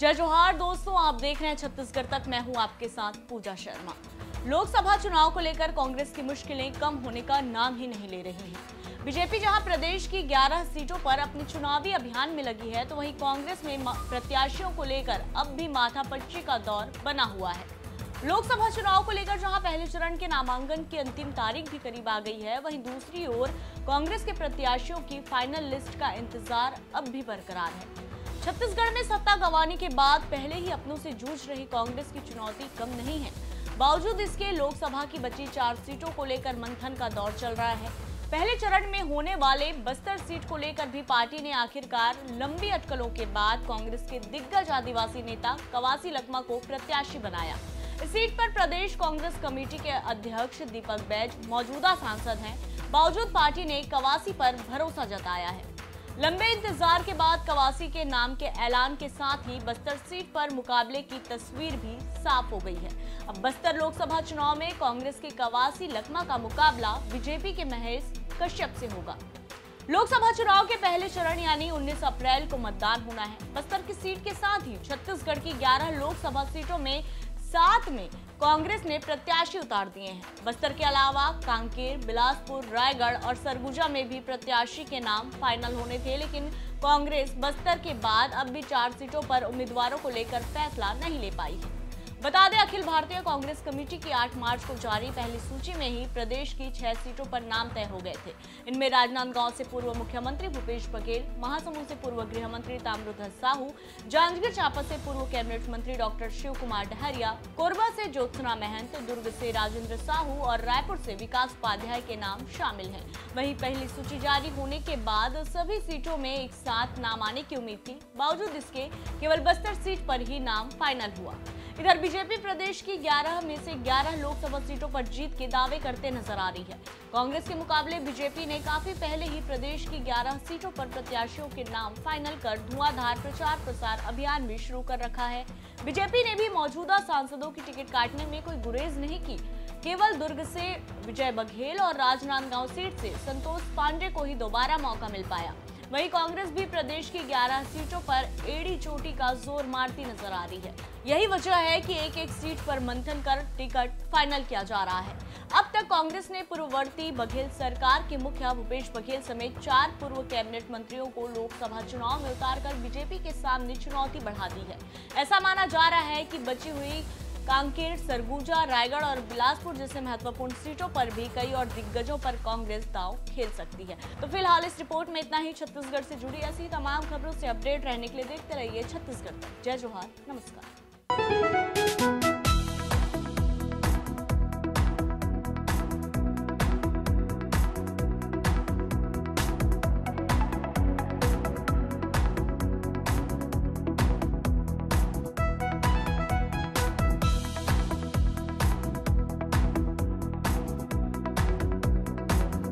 जय जोहार दोस्तों, आप देख रहे हैं छत्तीसगढ़ तक। मैं हूं आपके साथ पूजा शर्मा। लोकसभा चुनाव को लेकर कांग्रेस की मुश्किलें कम होने का नाम ही नहीं ले रही है। बीजेपी जहां प्रदेश की 11 सीटों पर अपने चुनावी अभियान में लगी है, तो वहीं कांग्रेस में प्रत्याशियों को लेकर अब भी माथापच्ची का दौर बना हुआ है। लोकसभा चुनाव को लेकर जहां पहले चरण के नामांकन की अंतिम तारीख भी करीब आ गई है, वहीं दूसरी ओर कांग्रेस के प्रत्याशियों की फाइनल लिस्ट का इंतजार अब भी बरकरार है। छत्तीसगढ़ में सत्ता गंवाने के बाद पहले ही अपनों से जूझ रही कांग्रेस की चुनौती कम नहीं है। बावजूद इसके लोकसभा की बची 4 सीटों को लेकर मंथन का दौर चल रहा है। पहले चरण में होने वाले बस्तर सीट को लेकर भी पार्टी ने आखिरकार लंबी अटकलों के बाद कांग्रेस के दिग्गज आदिवासी नेता कवासी लखमा को प्रत्याशी बनाया। इस सीट पर प्रदेश कांग्रेस कमेटी के अध्यक्ष दीपक बैज मौजूदा सांसद हैं। बावजूद पार्टी ने कवासी पर भरोसा जताया है। लंबे इंतजार के बाद कवासी के नाम के ऐलान के साथ ही बस्तर सीट पर मुकाबले की तस्वीर भी साफ हो गई है। अब बस्तर लोकसभा चुनाव में कांग्रेस के कवासी लखमा का मुकाबला बीजेपी के महेश कश्यप से होगा। लोकसभा चुनाव के पहले चरण यानी 19 अप्रैल को मतदान होना है। बस्तर की सीट के साथ ही छत्तीसगढ़ की 11 लोकसभा सीटों में 7 में कांग्रेस ने प्रत्याशी उतार दिए हैं। बस्तर के अलावा कांकेर, बिलासपुर, रायगढ़ और सरगुजा में भी प्रत्याशी के नाम फाइनल होने थे, लेकिन कांग्रेस बस्तर के बाद अब भी 4 सीटों पर उम्मीदवारों को लेकर फैसला नहीं ले पाई है। बता दें, अखिल भारतीय कांग्रेस कमेटी की 8 मार्च को जारी पहली सूची में ही प्रदेश की 6 सीटों पर नाम तय हो गए थे। इनमें राजनांदगांव से पूर्व मुख्यमंत्री भूपेश बघेल, महासमुंद से पूर्व गृह मंत्री ताम्रध्वज साहू, जांजगीर चांपा से पूर्व कैबिनेट मंत्री डॉक्टर शिव कुमार डहरिया, कोरबा से ज्योत्सना महंत, दुर्ग से राजेंद्र साहू और रायपुर से विकास उपाध्याय के नाम शामिल हैं। वहीं पहली सूची जारी होने के बाद सभी सीटों में एक साथ नाम आने की उम्मीद थी। बावजूद इसके केवल बस्तर सीट पर ही नाम फाइनल हुआ। इधर बीजेपी प्रदेश की 11 में से 11 लोकसभा सीटों पर जीत के दावे करते नजर आ रही है। कांग्रेस के मुकाबले बीजेपी ने काफी पहले ही प्रदेश की 11 सीटों पर प्रत्याशियों के नाम फाइनल कर धुआंधार प्रचार प्रसार अभियान भी शुरू कर रखा है। बीजेपी ने भी मौजूदा सांसदों की टिकट काटने में कोई गुरेज नहीं की। केवल दुर्ग से विजय बघेल और राजनांदगांव सीट से संतोष पांडे को ही दोबारा मौका मिल पाया। वहीं कांग्रेस भी प्रदेश की 11 सीटों पर एड़ी चोटी का जोर मारती नजर आ रही है। यही वजह है कि एक-एक सीट पर मंथन कर टिकट फाइनल किया जा रहा है। अब तक कांग्रेस ने पूर्ववर्ती बघेल सरकार के मुखिया भूपेश बघेल समेत 4 पूर्व कैबिनेट मंत्रियों को लोकसभा चुनाव में उतारकर बीजेपी के सामने चुनौती बढ़ा दी है। ऐसा माना जा रहा है कि बची हुई कांकेर, सरगुजा, रायगढ़ और बिलासपुर जैसे महत्वपूर्ण सीटों पर भी कई और दिग्गजों पर कांग्रेस दांव खेल सकती है। तो फिलहाल इस रिपोर्ट में इतना ही। छत्तीसगढ़ से जुड़ी ऐसी तमाम खबरों से अपडेट रहने के लिए देखते रहिए छत्तीसगढ़ तक। जय जोहार, नमस्कार।